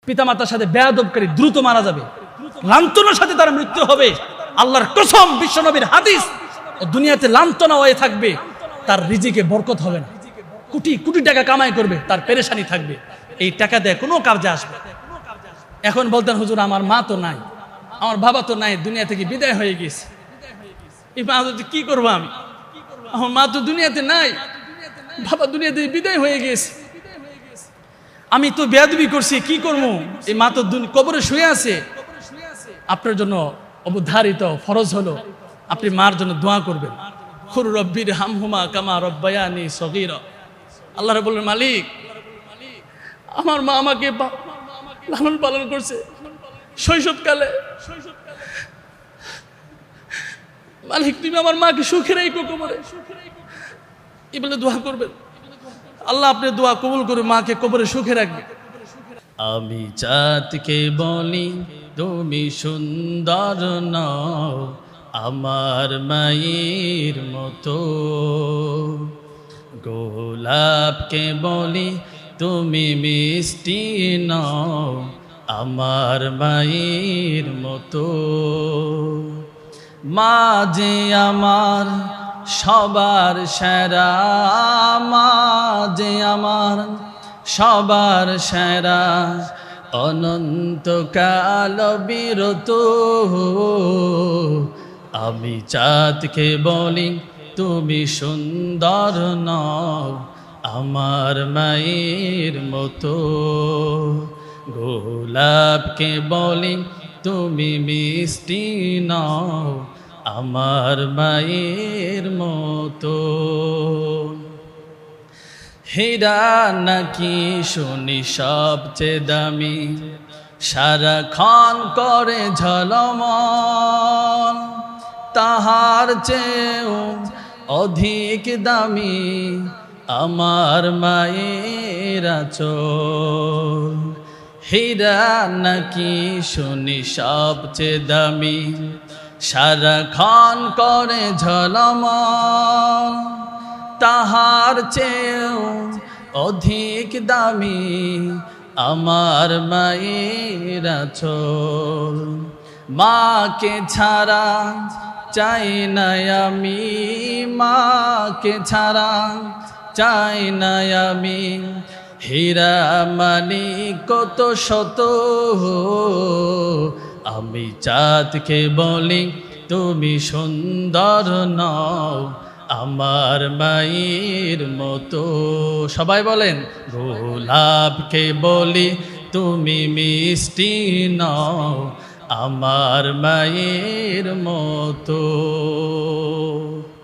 পিতামাতার সাথে বেয়াদবকারী দ্রুত মারা যাবে, লাঞ্ছনার সাথে তার মৃত্যু হবে। আল্লাহর কসম, বিশ্বনবীর হাদিস, ও দুনিয়াতে লাঞ্ছনা হয়ে থাকবে, তার রিজিকে বরকত হবে না। কোটি কোটি টাকা কামাই করবে, তার পেরেশানি থাকবে, এই টাকা দিয়ে কোনো কাজে আসবে। এখন বলতেন, হুজুর আমার মা তো নাই, আমার বাবা তো নাই, দুনিয়া থেকে বিদায় হয়ে গেছে, এই মা কি করবো আমি, আমার মা তো দুনিয়াতে নাই, বাবা দুনিয়া থেকে বিদায় হয়ে গেছে, আমি তো বেয়াদবি করছি, কি করবো, এই মা তো কবরে শুয়ে আছে। আপনার জন্য অবধারিত ফরজ হলো আপনি মার জন্য দোয়া করবেন। খুর রব্বির হামহুমা কামা রব্বায়ানি সগীরা। আল্লাহ বললেন, মালিক আমার মা আমাকে লালন পালন করছে শৈশবকালে, মালিক তুমি আমার মাকে সুখে রাখো কবরে, এই বলে দোয়া করবেন। আল্লাহ আপনি দোয়া কবুল করে মাকে কবরে সুখে রাখবে। আমি চাঁদকে বলি তুমি সুন্দর নও আমার মায়ের মতো, গোলাপকে বলি তুমি মিষ্টি নও আমার মায়ের মতো। মা যে আমার সবার সেরা, মা যে আমার সবার সেরা, অনন্তকাল বিরত। আমি চাঁদকে বলি তুমি সুন্দর নও আমার মায়ের মতো, গোলাপকে বলি তুমি মিষ্টি নও আমার মায়ের মতো। হীরা নাকি শুনি সবচেয়ে দামি, সারাক্ষণ করে ঝলমল, তাহার চেয়েও অধিক দামি আমার মায়ের আঁচল। হীরা নাকি শুনি সবচেয়ে দামি, সারাক্ষণ করে ঝলমল, তাহার চেয়েও অধিক দামি আমার মায়ের আঁচল। মাকে ছাড়া চাই না আমি, মাকে ছাড়া চাই না আমি, হীরা মানি কত শত। আমি চাঁদকে বলি তুমি সুন্দর নও আমার মায়ের মতো। সবাই বলেন, গোলাপকে বলি তুমি মিষ্টি নও আমার মায়ের মতো।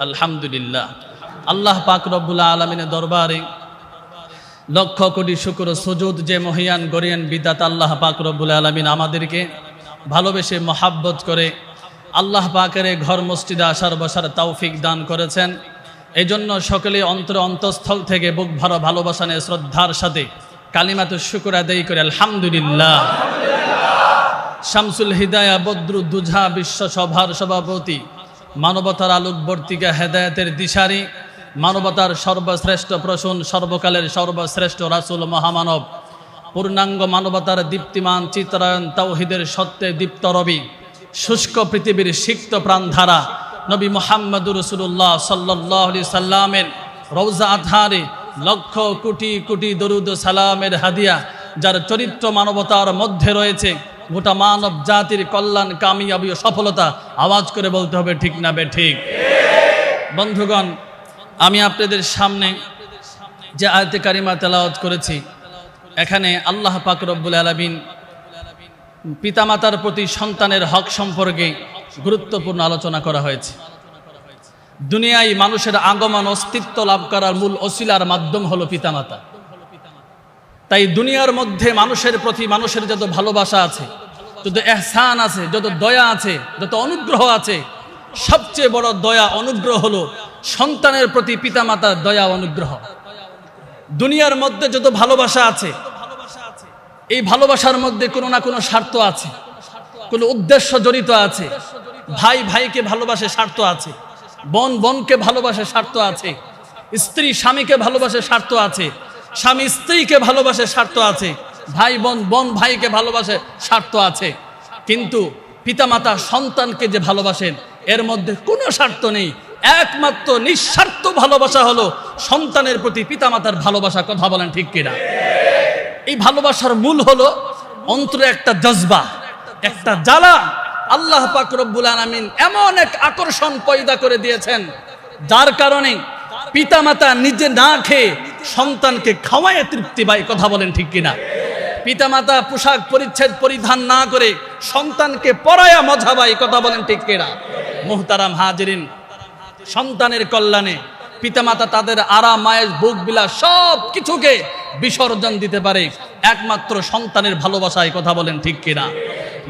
আলহামদুলিল্লাহ, আল্লাহ পাক রব্বুল আলামিনের দরবারে লক্ষ কোটি শুকর সুজুদ যে মহিয়ান গরিয়ান বিদাত আল্লাহ পাক রব্বুল আলামিন আমাদেরকে ভালোবেসে মহাব্বত করে আল্লাহ পাকের ঘর মসজিদে আসার বসার তৌফিক দান করেছেন। এই জন্য সকলে অন্তঃস্থল থেকে বুক ভরা ভালোবাসা নিয়ে শ্রদ্ধার সাথে কালিমাতুশ শুকর আদায় করে আলহামদুলিল্লাহ। শামসুল হিদায়া বদরুদ্দুজা বিশ্ব সভার সভাপতি, মানবতার আলোকবর্তিকা হেদায়েতের দিশারি, মানবতার সর্বশ্রেষ্ঠ প্রসূন, সর্বকালের সর্বশ্রেষ্ঠ রাসূল মহামানব, পূর্ণাঙ্গ মানবতার দীপ্তিমান চিত্রায়ন, তাওহীদের সত্যে দীপ্ত রবি, শুষ্ক পৃথিবীর সিক্ত প্রাণধারা নবী মুহাম্মদুর রাসূলুল্লাহ সাল্লাল্লাহু আলাইহি সাল্লামের রওজা আতহারে লক্ষ কোটি কোটি দরুদ সালামের হাদিয়া, যার চরিত্র মানবতার মধ্যে রয়েছে, গোটা মানব জাতির কল্যাণ, কামিয়াবি ও সফলতা। আওয়াজ করে বলতে হবে ঠিক না বেঠিক? বন্ধুগণ, আমি আপনাদের সামনে যে আয়াতে কারিমা তেলাওয়াত করেছি, এখানে আল্লাহ পাক রব্বুল আলামিন পিতামাতার প্রতি সন্তানের হক সম্পর্কে গুরুত্বপূর্ণ আলোচনা করা হয়েছে। দুনিয়ায় মানুষের আগমন, অস্তিত্ব লাভ করার মূল ওসিলার মাধ্যম হলো পিতামাতা। তাই দুনিয়ার মধ্যে মানুষের প্রতি মানুষের যত ভালোবাসা আছে, যত এহসান আছে, যত দয়া আছে, যত অনুগ্রহ আছে, সবচেয়ে বড় দয়া অনুগ্রহ হলো সন্তানের প্রতি পিতামাতার দয়া অনুগ্রহ। দুনিয়ার মধ্যে যত ভালোবাসা আছে, এই ভালোবাসার মধ্যে কোনো না কোনো স্বার্থ আছে, কোনো উদ্দেশ্য জড়িত আছে। ভাই ভাইকে ভালোবাসে, স্বার্থ আছে। বোন বোনকে ভালোবাসে, স্বার্থ আছে। স্ত্রী স্বামীকে ভালোবাসে, স্বার্থ আছে। স্বামী স্ত্রীকে ভালোবাসে, স্বার্থ আছে। ভাই বোন, বোন ভাইকে ভালোবাসে, স্বার্থ আছে। কিন্তু পিতামাতা সন্তানকে যে ভালোবাসেন এর মধ্যে কোনো স্বার্থ নেই। একমাত্র নিঃস্বার্থ ভালোবাসা হলো সন্তানের প্রতি পিতামাতার ভালোবাসা। কথা বলেন ঠিক কিনা? এই ভালোবাসার মূল হলো অন্তরে একটা জজবা, একটা জ্বালা। আল্লাহ পাক রব্বুল আলামিন এমন এক আকর্ষণ পয়দা করে দিয়েছেন যার কারণে পিতামাতা নিজে না খেয়ে সন্তানকে খাওয়ায় তৃপ্তি পায়। কথা বলেন ঠিক কিনা? পিতামাতা পোশাক পরিচ্ছদ পরিধান না করে সন্তানকে পরায়া মজা পায়। কথা বলেন ঠিক কিনা? মুহতারাম হাজিরিন, সন্তানের কল্যাণে পিতামাতা তাদের আরাম আয়েশ ভোগ বিলাস সব কিছুকে বিসর্জন দিতে পারে একমাত্র সন্তানের ভালোবাসায়। কথা বলেন ঠিক কিনা?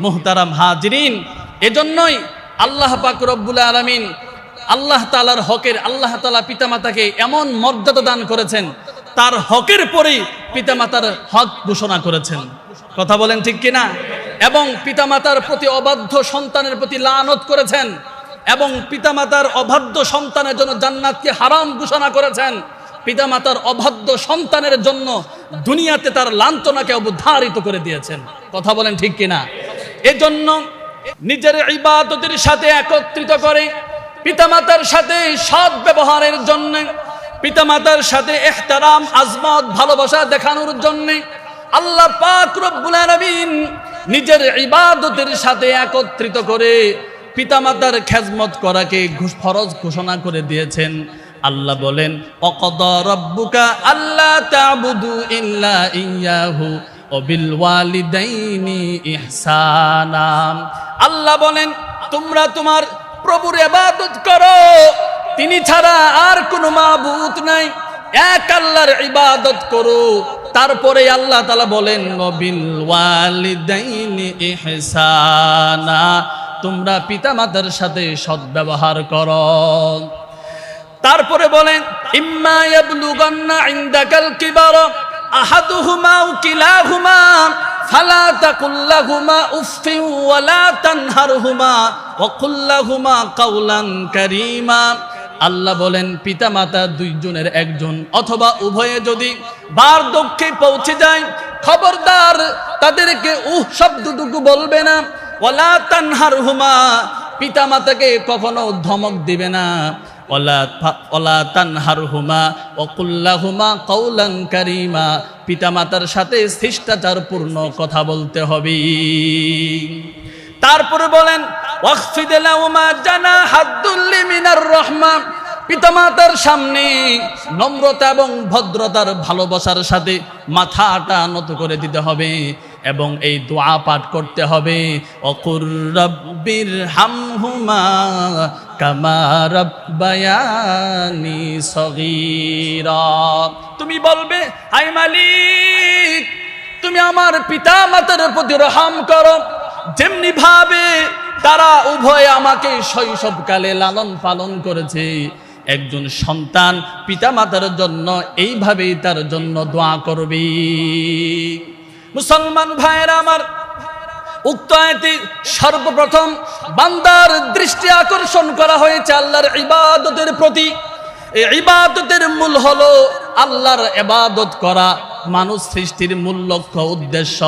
মুহতারাম হাজিরিন, এজন্যই আল্লাহ পাক রব্বুল আলামিন আল্লাহ তাআলার হকের, আল্লাহ তাআলা পিতামাতাকে এমন মর্যাদা দান করেছেন, তার হকের পরেই পিতামাতার হক ঘোষণা করেছেন। কথা বলেন ঠিক কিনা? এবং পিতামাতার প্রতি অবাধ্য সন্তানের প্রতি লানত করেছেন, এবং পিতামাতার অবাধ্য সন্তানের জন্য জান্নাতকে হারাম ঘোষণা করেছেন। পিতামাতার অবাধ্য সন্তানের জন্য দুনিয়াতে তার লাঞ্ছনাকে অবধারিত করে দিয়েছেন। কথা বলেন ঠিক কিনা? এজন্য নিজের ইবাদতের সাথে একত্রিত করে পিতামাতার সাথে সৎ ব্যবহারের জন্য, পিতামাতার সাথে ইহতারাম আজমত ভালোবাসা দেখানোর জন্য আল্লাহ পাক রব্বুল আলামিন নিজের ইবাদতের সাথে একত্রিত করে পিতামাতার খেজমত করাকে ফরজ ঘোষণা করে দিয়েছেন। আল্লাহ বলেন, ওয়াকাদা রাব্বুকা আল্লা তা'বুদু ইল্লা ইয়্যাহু ওয়া বিল ওয়ালিদাইনি ইহসানা। আল্লাহ বলেন, তোমরা তোমার প্রভুর ইবাদত করো, তিনি ছাড়া আর কোনো মাবুদ নাই, এক আল্লাহর ইবাদত করো। তারপরে আল্লাহ তাআলা বলেন, ওয়া বিল ওয়ালিদাইনি ইহসানা, তোমরা পিতামাতার সাথে সদ্ব্যবহার করো। তারপরে বলেন, ইম্মা ইয়াবলুগান্না ইনদাকাল কিবারা আহাদুহুমা আও কিলাহুমা ফালা তাকুল লাহুমা উফফিন ওয়ালা তানহারহুমা ওয়া কুল লাহুমা কাওলান কারীমা। আল্লাহ বলেন, পিতামাতা দুইজনের একজন অথবা উভয়ে যদি বার্ধক্যে পৌঁছে যায়, খবরদার তাদেরকে শব্দটুকু বলবে না। ওয়ালা তানহারহুমা, পিতামাতাকে কখনো ধমক দিবে না। ওয়ালা তানহারহুমা ওয়া কুল লাহুমা কাওলান কারীমা, পিতামাতার সাথে শিষ্টাচারপূর্ণ কথা বলতে হবে। তারপরে বলেন, ওয়াখফিদ লাহুমা জানাহাদ দুল্লি মিনার রাহমা, পিতামাতার সামনে নম্রতা এবং ভদ্রতার ভালোবাসার সাথে মাথাটা নত করে দিতে হবে এবং এই দোয়া পাঠ করতে হবে, ওয়াকুর রাব্বির হামহুমা কামা রাব্বায়ানি সগীরা। তুমি বলবে, হায় মালিক, তুমি আমার পিতামাতার প্রতি রহম করো, যেমনি ভাবে তারা উভয়ে আমাকে শৈশবকালে লালন পালন করেছে। একজন সন্তান পিতামাতার জন্য এইভাবেই তার জন্য দোয়া করবে। মুসলমান ভাইয়েরা আমার, উক্ত আয়াতে সর্বপ্রথম বান্দার দৃষ্টি আকর্ষণ করা হয়েছে আল্লাহর ইবাদতের প্রতি। এই ইবাদতের মূল হলো আল্লাহর ইবাদত করা, মানুষ সৃষ্টির মূল লক্ষ্য উদ্দেশ্য।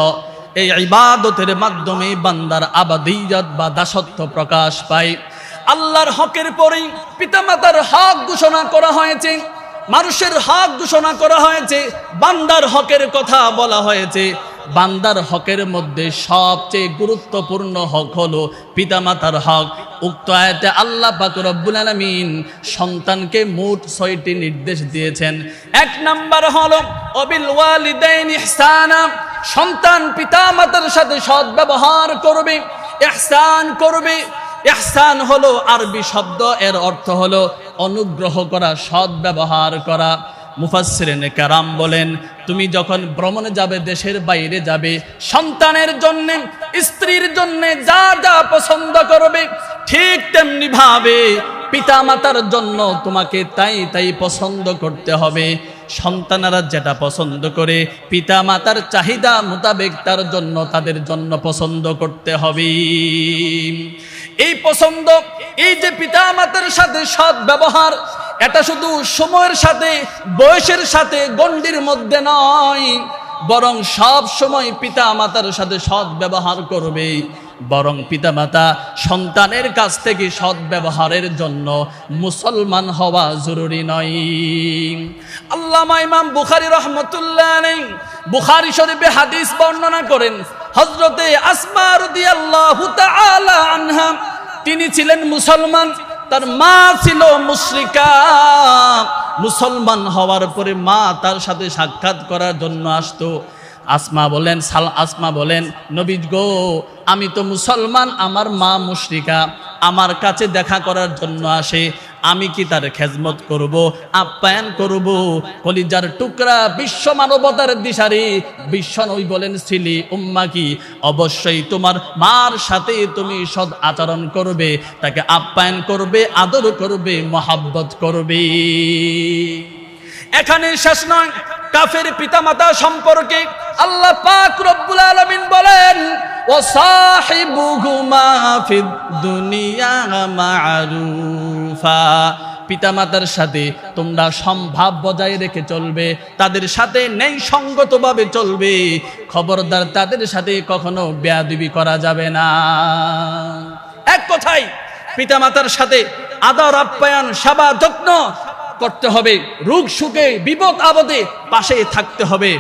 এই ইবাদতের মাধ্যমে বান্দার আবাদিয়ত বা দাসত্ব প্রকাশ পায়। আল্লাহর হকের পরেই পিতামাতার হক ঘোষণা করা হয়েছে, মানুষের হক ঘোষণা করা হয়েছে, বান্দার হকের কথা বলা হয়েছে। বান্দার হকের মধ্যে সবচেয়ে গুরুত্বপূর্ণ হক হলো পিতামাতার হক। উক্ত আয়াতে আল্লাহ পাক রব্বুল আলামিন সন্তানকে মোট 6টি নির্দেশ দিয়েছেন। 1 নাম্বার হলো ওয়াবিল ওয়ালিদাইনি ইহসানা, সন্তান পিতামাতার সাথে সৎ ব্যবহার করবে, ইহসান করবে। ইহসান হলো আরবি শব্দ, এর অর্থ হলো অনুগ্রহ করা, সৎ ব্যবহার করা। মুফাসসিরিনে কেরাম বলেন, তুমি যখন ভ্রমণে যাবে, দেশের বাইরে যাবে, সন্তানের জন্য, স্ত্রীর জন্য যা যা পছন্দ করবে, ঠিক তেমনি ভাবে পিতামাতার জন্য তোমাকে তাই তাই পছন্দ করতে হবে। সন্তানেরা যেটা পছন্দ করে পিতামাতার চাহিদা মোতাবেক তার জন্য, তাদের জন্য পছন্দ করতে হবে। এই পছন্দ, এই যে পিতামাতার সাথে সৎ ব্যবহার, এটা শুধু সময়ের সাথে, বয়সের সাথে গণ্ডির মধ্যে নয়। বরং সব সময় পিতা মাতার সাথে সৎ ব্যবহার করবে, বরং পিতামাতা সন্তানের কাছ থেকে সৎ ব্যবহারের জন্য মুসলমান হওয়া জরুরি নয়। আল্লামা ইমাম বুখারী রাহমাতুল্লাহ আলাইহি বুখারী শরীফে হাদিস বর্ণনা করেন, হযরতে আসমা রাদিয়াল্লাহু তাআলা আনহা তিনি ছিলেন মুসলমান, তার মা ছিল মুশরিকা। মুসলমান হওয়ার পরে মা তার সাথে সাক্ষাৎ করার জন্য আসতো। আসমা বলেন নবী গো, আমি তো মুসলমান, আমার মা মুশরিকা, আমার কাছে দেখা করার জন্য আসে, আমি কি তার খেজমত করব, আপ্যায়ন করব? কলিজার টুকরা বিশ্ব মানবতার দিশারি বিশ্বনবী বলেন, ছিলি উম্মা কি, অবশ্যই তোমার মার সাথে তুমি সৎ আচরণ করবে, তাকে আপ্যায়ন করবে, আদর করবে, মহাব্বত করবে। এখানে শেষ নয়, কাফের পিতামাতা সম্পর্কে আল্লাহ পাক রব্বুল আলামিন বলেন, ওয়াসাহিবুহুমা ফিদ দুনিয়া মা'রুফা, পিতামাতার সাথে তোমরা সম্ভাব বজায় রেখে চলবে, তাদের সাথে ন্যায় সঙ্গতভাবে চলবে, খবরদার তাদের সাথে কখনো বেয়াদবি করা যাবে না। এক কথায় পিতামাতার সাথে আদর আপ্যায়ন সেবা যত্ন করতে হবে, রোগ সুখে বিপদ আপদে পাশে থাকতে হবে।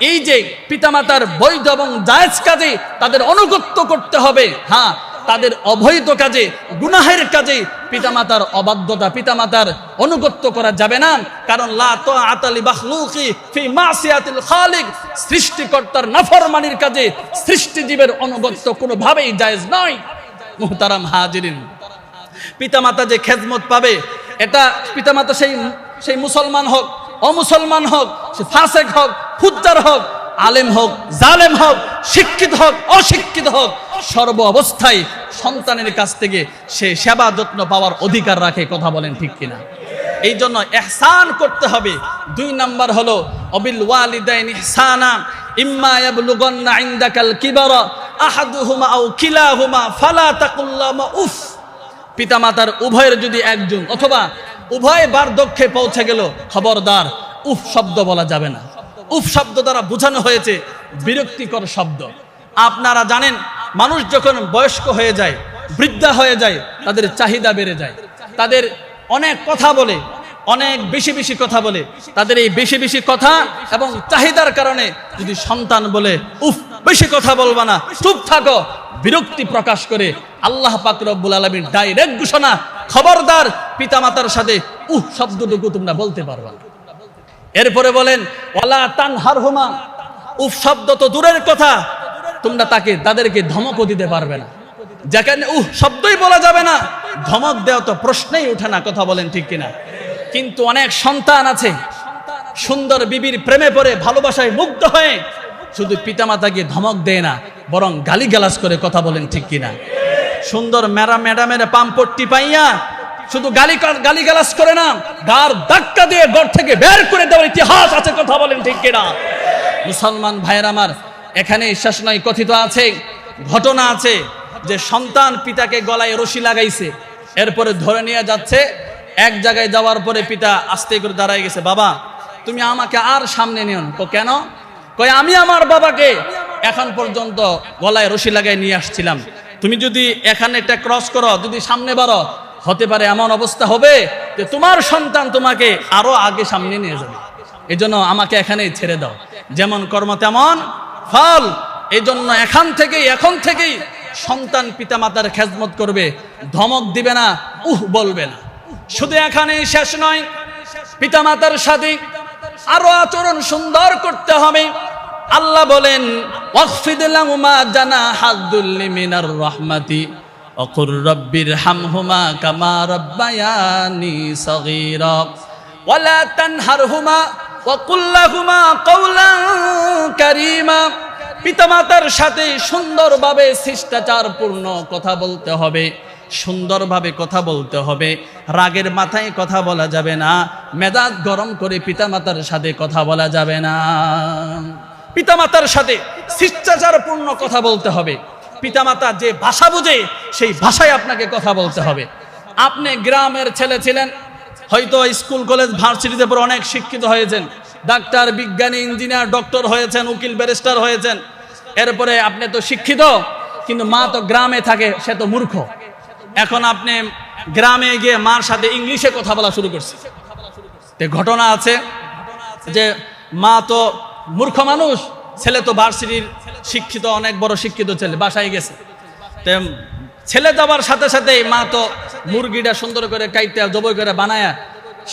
এই যে পিতামাতার বৈধ এবং জায়েজ কাজে তাদের অনুগত্য করতে হবে, হ্যাঁ, তাদের অবৈধ কাজে গুনাহের কাজে পিতামাতার অবাধ্যতা, পিতামাতার অনুগত্য করা যাবে না। কারণ লা তাআতা লি মাখলুকি ফি মাসিয়াতিল খালিক, সৃষ্টিকর্তার নাফরমানির কাজে সৃষ্টিজীবের অনুগত্য কোনোভাবেই জায়েজ নয়। মুহতারাম হাজিরিন, পিতামাতা যে খেদমত পাবে, এটা পিতামাতা সেই মুসলমান হোক, অমুসলমান হোক, সে ফাসেক হোক, ফুজ্জার হোক, আলেম হোক, জালেম হোক, শিক্ষিত হোক, অশিক্ষিত হোক, সর্ব অবস্থায় সন্তানের কাছ থেকে সে সেবা যত্ন পাওয়ার অধিকার রাখে। কথা বলেন ঠিক কিনা? এই জন্য ইহসান করতে হবে। 2 নাম্বার হলো অবিল ওয়ালিদাইন ইহসানা ইম্মা ইয়াবলুগান্না ইনদাকাল কিবারা আহাদুহুমা আও কিলাহুমা ফালা তাকুল লাহুমা উফ, পিতামাতার উভয়ের যদি একজন অথবা উভয় বার্ধক্যে পৌঁছে গেল, খবরদার উফ শব্দ বলা যাবে না। উফ শব্দ দ্বারা বোঝানো হয়েছে বিরক্তিকর শব্দ। আপনারা জানেন, মানুষ যখন বয়স্ক হয়ে যায়, বৃদ্ধা হয়ে যায়, তাদের চাহিদা বেড়ে যায়, তাদের অনেক কথা বলে, অনেক বেশি বেশি কথা বলে। তাদের এই বেশি বেশি কথা এবং চাহিদার কারণে যদি সন্তান বলে উফ বেশি কথা বলবা না, চুপ থাকো, বিরক্তি প্রকাশ করে, আল্লাহ পাক রব্বুল আলামিন ডাইরেক্ট ঘোষণা, খবরদার পিতামাতার সাথে উফ শব্দটুকু তোমরা বলতে পারবা না। এরপরে বলেন ওয়ালা তানহারহুমা, উফ শব্দ তো দূরের কথা, তোমরা তাদেরকে ধমকও দিতে পারবে না। যেখানে উফ শব্দই বলা যাবে না, ধমক দেওয়া তো প্রশ্নই ওঠে না। কথা বলেন ঠিক কিনা? কিন্তু অনেক সন্তান আছে সুন্দর বিবির প্রেমে পড়ে ভালোবাসায় মুগ্ধ হয়ে শুধু পিতামাতাকে ধমক দেয় না, বরং গালিগালাজ করে। কথা বলেন ঠিক কিনা? সুন্দর ম্যাডামের পাম্পট্টি পাইয়া শুধু গালিগালাজ করে না, গার ধাক্কা দিয়ে ঘর থেকে বের করে দেওয়ার ইতিহাস আছে। কথা বলেন ঠিক কিনা? মুসলমান ভাইয়ের আমার, এখানে শেষ নয়, কথিত আছে, ঘটনা আছে যে সন্তান পিতাকে গলায় রশি লাগাইছে, এরপরে ধরে নিয়ে যাচ্ছে। এক জায়গায় যাওয়ার পরে পিতা আস্তে করে দাঁড়ায় গেছে, বাবা তুমি আমাকে আর সামনে নিও না। কেন? কয় আমি আমার বাবাকে এখন পর্যন্ত গলায় রশি লাগাই নিয়ে আসছিলাম, তুমি যদি এখানে একটা ক্রস করো, যদি সামনে বাড়ো, হতে পারে এমন অবস্থা হবে যে তোমার সন্তান তোমাকে আরো আগে সামনে নিয়ে যাবে। এই জন্য আমাকে এখানেই ছেড়ে দাও, যেমন কর্ম তেমন ফল। এই জন্য এখন থেকেই সন্তান পিতামাতার খেদমত করবে, ধমক দিবে না, উহ বলবে না। শুধু এখানেই শেষ নয়, পিতামাতার সাথে আরো আচরণ সুন্দর করতে হবে। আল্লাহ বলেন ওয়াখফিদ লাহুমা জানাহাদ যুল্লি মিনার রাহমাতি ওয়াকুর রাব্বিরহামহুমা কামা রাব্বায়ানি সগীরা ওয়ালা তানহারহুমা ওয়াকুল লাহুমা কাওলান কারীমা। পিতামাতার সাথে সুন্দরভাবে শিষ্টাচারপূর্ণ কথা বলতে হবে, সুন্দরভাবে কথা বলতে হবে। রাগের মাথায় কথা বলা যাবে না, মেজাজ গরম করে পিতামাতার সাথে কথা বলা যাবে না। পিতামাতার সাথে শিষ্টাচারপূর্ণ কথা বলতে হবে। পিতামাতা যে ভাষা বুঝে সেই ভাষায় আপনাকে কথা বলতে হবে। আপনি গ্রামের ছেলে ছিলেন, হয়তো স্কুল কলেজ ভার্সিটিতে পড়ে অনেক শিক্ষিত হয়েছেন, ডাক্তার, বিজ্ঞানী, ইঞ্জিনিয়ার, ডক্টর হয়েছেন, উকিল, ব্যারিস্টার হয়েছেন, এরপরে আপনি তো শিক্ষিত, কিন্তু মা তো গ্রামে থাকে, সে তো মূর্খ। এখন আপনি গ্রামে গিয়ে মার সাথে ইংলিশে কথা বলা শুরু করছে। ঘটনা আছে যে মা তো মূর্খ মানুষ, ছেলে তো ভার্সিটির শিক্ষিত, অনেক বড় শিক্ষিত ছেলে, বাসায় গেছে। ছেলে যাবার সাথে সাথে মা তো মুরগিটা সুন্দর করে কাইতে জবই করে বানায়া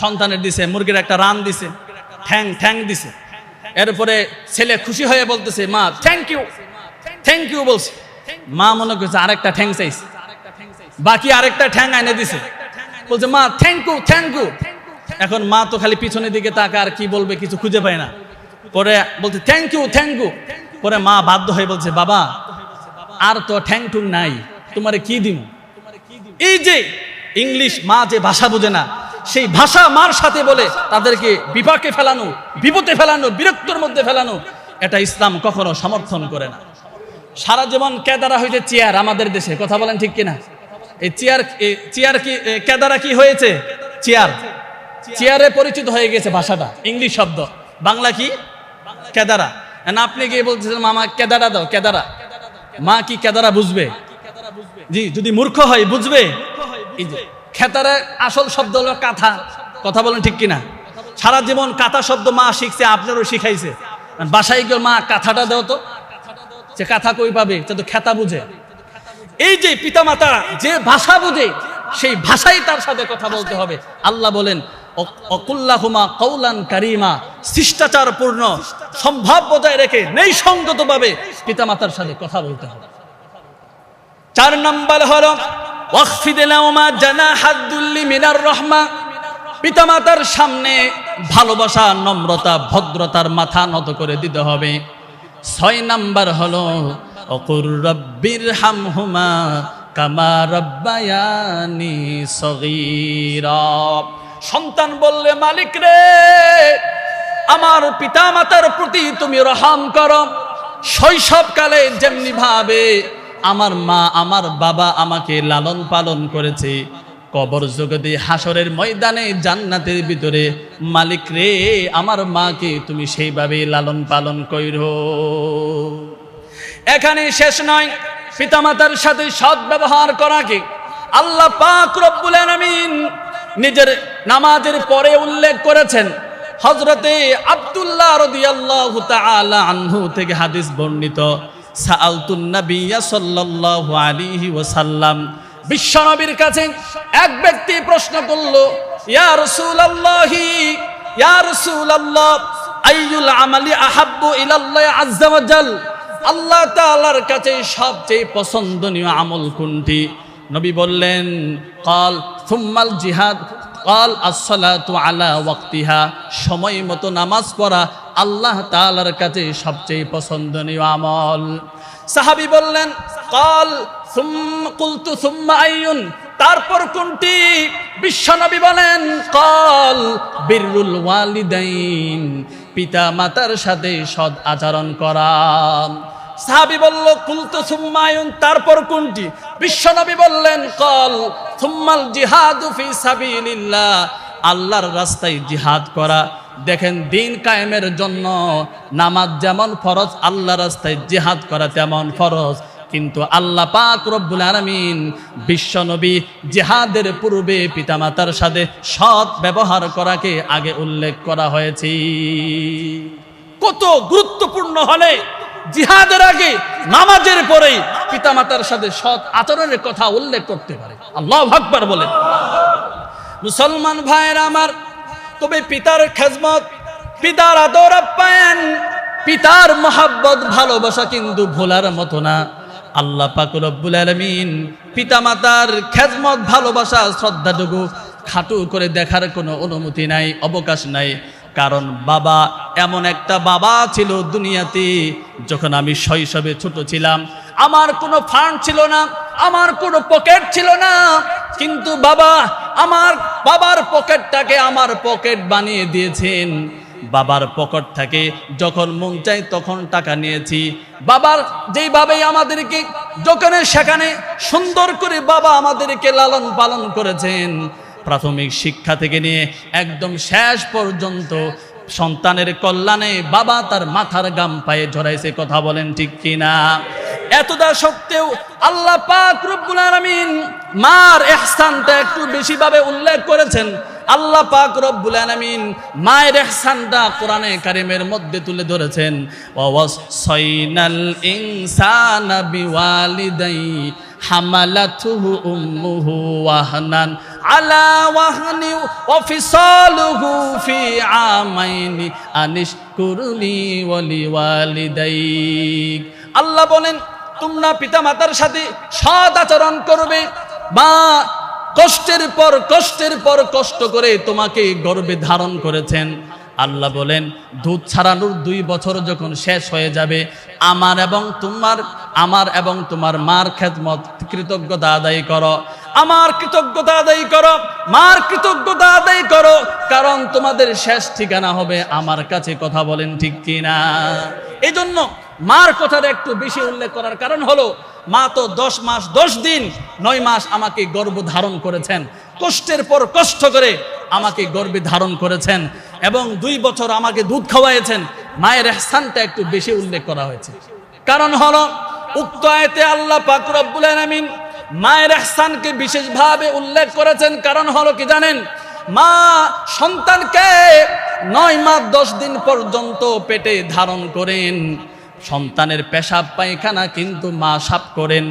সন্তানের দিছে, মুরগির একটা রান দিছে, ঠ্যাং দিছে। এরপরে ছেলে খুশি হয়ে বলতেছে মা থ্যাংক ইউ বলছে। মা মনে করছে আরেকটা ঠ্যাং চাইছে, বাকি আরেকটা ঠ্যাং এনে দিছে, বলছে মা থ্যাংক ইউ। এখন মা তো খালি পিছনের দিকে তাকা, আর কি বলবে কিছু খুঁজে পায় না। পরে বলছে থ্যাংক ইউ। পরে মা বাধ্য হয়ে বলছে বাবা আর তো ঠ্যাং টুং নাই, তোমারে কি দিব? এই যে ইংলিশ, মা যে ভাষা বোঝে না, সেই ভাষা মার সাথে বলে তাদেরকে বিপাকে ফেলানো, বিপদে ফেলানো, বিরক্তর মধ্যে ফেলানো, এটা ইসলাম কখনো সমর্থন করে না। সারা জীবন কেদারা হইতে চেয়ার, আমাদের দেশে কথা বলেন ঠিক কিনা? এই চেয়ার কি কেদারা কি হয়েছে? চেয়ারে পরিচিত হয়ে গেছে ভাষাটা, ইংলিশ শব্দ, বাংলা কি কেদারা। আপনি গিয়ে বলতেছেন মামা কেদারা দাও, কেদারা। মা কি কেদারা বুঝবে? জি, যদি মূর্খ হয় বুঝবে? এই যে খেতারা আসল শব্দ হলো কাঁথা, কথা বলেন ঠিক কিনা? সারা জীবন কাঁথা শব্দ মা শিখছে, আপনারও শিখাইছে। বাসায় গিয়ে মা কাঁথাটা দাও তো, সে কাঁথা কই পাবে? সে তো খেতা বুঝে। এই যে পিতামাতা যে ভাষা বুঝে, সেই ভাষাই তার সাথে কথা বলতে হবে। আল্লাহ বলেন অকুল্লাহুমা কওলান কারীমা, শিষ্টাচারপূর্ণ সম্ভাব বজায় রেখে নৈসংগতভাবে পিতামাতার সাথে কথা বলতে হবে। 4 নম্বর হলো ওয়াখফিদ লাহুমা জানাহাদ দুল্লি মিনার রাহমা, পিতামাতার সামনে ভালোবাসা, নম্রতা, ভদ্রতার মাথা নত করে দিতে হবে। 6 নম্বর হলো অকুর রব্বির হামহুমা কামা রব্বায়ানি সগীরা, সন্তান বললে মালিক রে আমার পিতামাতার প্রতি তুমি রহম করো, শৈশবকালে যেমনি ভাবে আমার মা আমার বাবা আমাকে লালন পালন করেছে, কবর জগতে হাসরের ময়দানে জান্নাতের ভিতরে মালিক রে আমার মাকে তুমি সেইভাবে লালন পালন কইরো। এখানে শেষ নয়, পিতামাতার সাথে সৎ ব্যবহার করাকে আল্লাহ পাক রব্বুল আলামিন নিজের নামাজের পরে উল্লেখ করেছেন। হযরতে আব্দুল্লাহ রাদিয়াল্লাহু তাআলা আনহু থেকে হাদিস বর্ণিত, সাআলতুন নাবিয়্যা সাল্লাল্লাহু আলাইহি ওয়াসাল্লাম, বিশ্বনবীর কাছে এক ব্যক্তি প্রশ্ন করল, ইয়া রাসূলুল্লাহ আইয়ুল আমালি আহাব্বু ইলাল্লাহি আযজা ওয়া জাল, আল্লাহ তাআলার কাছে সবচেয়ে পছন্দনীয় আমল কোনটি? নবী বললেন ক্বাল সুম্মাল জিহাদ, ক্বাল as-সালাতু আলা ওয়াক্তিহা, সময় মতো নামাজ পড়া আল্লাহ তাআলার কাছে সবচেয়ে পছন্দনীয় আমল। সাহাবী বললেন ক্বাল কুলতু সুম্মা আইয়ুন, তারপর কোনটি? বিশ্বনবী বলেন ক্বাল বিররুল ওয়ালিদাইন, পিতা মাতার সাথে সৎ আচরণ করা। সাহাবী বলল কুলতু সুম্মা আইয়ুন, তারপর কোনটি? বিশ্বনবী বললেন ক্বাল সুম্মাল জিহাদু ফি সাবিলিল্লাহ, আল্লাহর রাস্তায় জিহাদ করা। দেখেন দিন কায়েমের জন্য নামাজ যেমন ফরজ, আল্লাহর রাস্তায় জিহাদ করা তেমন ফরজ। কিন্তু আল্লাহ পাক রব্বুল আলামিন বিশ্বনবী জিহাদের পূর্বে পিতামাতার সাথে সৎ ব্যবহার করাকে আগে উল্লেখ করা হয়েছে। কত গুরুত্বপূর্ণ হলে জিহাদের আগে নামাজের পরেই পিতামাতার সাথে সৎ আচরণের কথা উল্লেখ করতে পারে। আল্লাহু আকবার বলেন। মুসলমান ভাইয়েরা আমার, তবে পিতার খেজমত, পিতার আদর আপ্যায়ন, পিতার মহব্বত ভালোবাসা কিন্তু ভোলার মতো না। আল্লাহ পাক রব্বুল আলামিন পিতামাতার খেজমত, ভালোবাসা, শ্রদ্ধাটুকু খাটো করে দেখার কোনো অনুমতি নাই, অবকাশ নাই। কারণ বাবা এমন একটা বাবা ছিল দুনিয়াতে, যখন আমি শৈশবে ছোট ছিলাম আমার কোনো ফান্ড ছিল না, আমার কোনো পকেট ছিল না, কিন্তু বাবা আমার বাবার পকেটটাকে আমার পকেট বানিয়ে দিয়েছেন। বাবার পকেট থেকে যখন মন চাই তখন টাকা নিয়েছি। বাবার যেইভাবে আমাদেরকে যখন সেখানে সুন্দর করে বাবা আমাদেরকে লালন পালন করেছেন, প্রাথমিক শিক্ষা থেকে নিয়ে একদম শেষ পর্যন্ত সন্তানের কল্যাণে বাবা তার মাথার গাম পায়ে ঝরাইছে, কথা বলেন ঠিক কিনা? এতটা সত্ত্বেও আল্লাহ পাক রব্বুল আলামিন মার ইহসানটা একটু বেশি ভাবে উল্লেখ করেছেন। আল্লাহ পাক রব্বুল আলামিন মায়ের ইহসানটা কোরআনে কারীমের মধ্যে তুলে ধরেছেন। ওয়াসাইনাল ইনসানা বিওয়ালিদাই হামালাতুহু উম্মুহু ওয়াহনান আলা ওয়াহনি ওয়া ফিসালুহু ফি আমাইনি আনিশকুরলি ওয়া লিওয়ালিদাইক। আল্লাহ বলেন তোমরা পিতামাতার সাথে সৎ আচরণ করবে। বা কষ্টের পর কষ্ট করে তোমাকে গর্ভে ধারণ করেছেন। আল্লাহ বলেন দুধ ছাড়ানোর 2 বছর যখন শেষ হয়ে যাবে আমার এবং তোমার মার খেদমত কৃতজ্ঞতা আদায় করো। আমার কৃতজ্ঞতা আদায় করো, মার কৃতজ্ঞতা আদায় করো, কারণ তোমাদের শেষ ঠিকানা হবে আমার কাছে, কথা বলেন ঠিক কিনা? এই জন্য মার কথাটা একটু বেশি উল্লেখ করার কারণ হলো মা তো 10 মাস 10 দিন 9 মাস আমাকে গর্ভ ধারণ করেছেন, কষ্টের পর কষ্ট করে আমাকে গর্ভে ধারণ করেছেন এবং 2 বছর আমাকে দুধ খাওয়াইছেন। মায়ের ইহসানটা একটু বেশি উল্লেখ করা হয়েছে। কারণ হলো উক্ত আয়াতে আল্লাহ পাক রব্বুল আলামিন মায়ের ইহসানকে বিশেষভাবে উল্লেখ করেছেন। কারণ হলো কি জানেন? মা সন্তানকে 9 মাস 10 দিন পর্যন্ত পেটে ধারণ করেন। সন্তানের পেশাব পায়খানা কিন্তু মা সাফ করেন।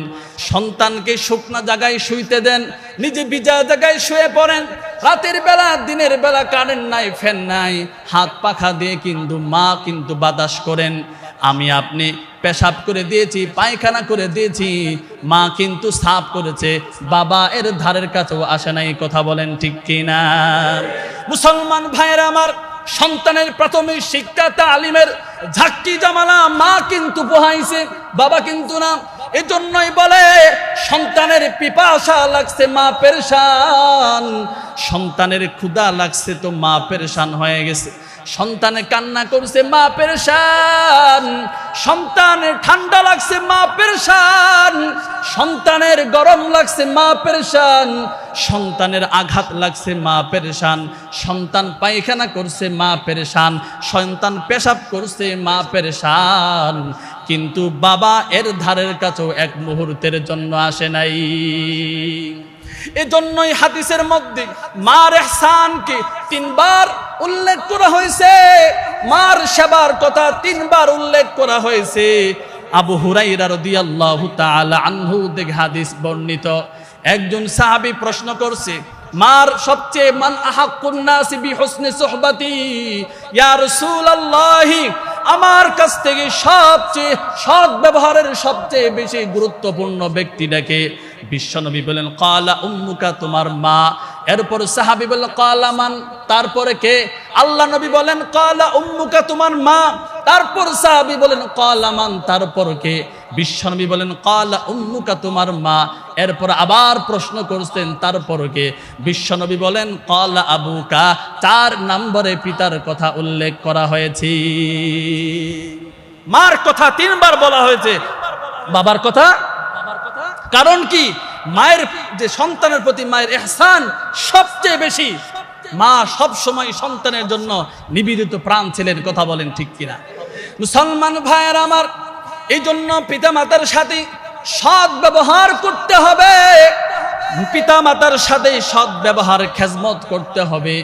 সন্তানকে শুকনা জায়গায় শুইতে দেন, নিজে ভিজা জায়গায় শুয়ে পড়েন। রাতের বেলা দিনের বেলা কারেন্ট নাই, ফ্যান নাই, হাত পাখা দিয়ে কিন্তু মা কিন্তু বাতাস করেন। আমি আপনি পেশাব করে দিয়েছি, পায়খানা করে দিয়েছি, মা কিন্তু সাফ করেছে, বাবা এর ধারের কাছেও আসে নাই, কথা বলেন ঠিক কিনা? মুসলমান ভাইয়েরা আমার, সন্তানের প্রাথমিক শিক্ষা তালিমের ঝাক্কি জামালা মা কিন্তু পোহাইছে, বাবা কিন্তু না। এজন্যই বলে সন্তানের পিপাসা লাগছে মা পেরেশান, সন্তানের ক্ষুধা লাগছে তো মা পেরেশান হয়ে গেছে, সন্তানে কান্না করছে মা পেরেশান, সন্তানের ঠান্ডা লাগছে মা পেরেশান, সন্তানের গরম লাগছে মা পেরেশান, সন্তানের আঘাত লাগছে মা পেরেশান, সন্তান পায়খানা করছে মা পেরেশান, সন্তান পেশাব করছে মা পেরেশান, কিন্তু বাবা এর ধারের কাছেও এক মুহূর্তের জন্য আসে নাই। এজন্যই হাদিসের মধ্যে মার ইহসানকে 3 বার উল্লেখ করা হয়েছে, মার সেবার কথা 3 বার উল্লেখ করা হয়েছে। আবু হুরায়রা রাদিয়াল্লাহু তাআলা আনহু থেকে হাদিস বর্ণিত। একজন সাহাবী প্রশ্ন করছে, মার সবচেয়ে মান আহাক্কুন নাসি বিহুসনি সুহবাতি ইয়া রাসূলুল্লাহ, আমার কাছ থেকে সবচেয়ে সৎ ব্যবহারের সবচেয়ে বেশি গুরুত্বপূর্ণ ব্যক্তিটাকে? বিশ্বনবী বলেন ক্বালা উম্মুকা, তোমার মা। এরপর সাহাবী বলল ক্বালা মান, তারপরে কে? আল্লাহ নবী বলেন ক্বালা উম্মুকা, তোমার মা। তারপর সাহাবী বলেন ক্বালা মান, তারপর কে? বিশ্বনবী বলেন ক্বালা উম্মুকা, তোমার মা। এরপর আবার প্রশ্ন করতেন তারপর কে? বিশ্বনবী বলেন ক্বালা আবুকা, 4 নম্বরে পিতার কথা উল্লেখ করা হয়েছে। মার কথা 3 বার বলা হয়েছে, বাবার কথা। কারণ কি? মায়ের যে সন্তানের প্রতি মায়ের ইহসান সবচেয়ে বেশি। মা সব সময় সন্তানের জন্য নিবেদিত প্রাণ ছিলেন, কথা বলেন ঠিক কিনা? মুসলমান ভাইয়ের আমার, এই জন্য পিতামাতার সাথে সৎ ব্যবহার করতে হবে, পিতামাতার সাথে সৎ ব্যবহার খেজমত করতে হবে।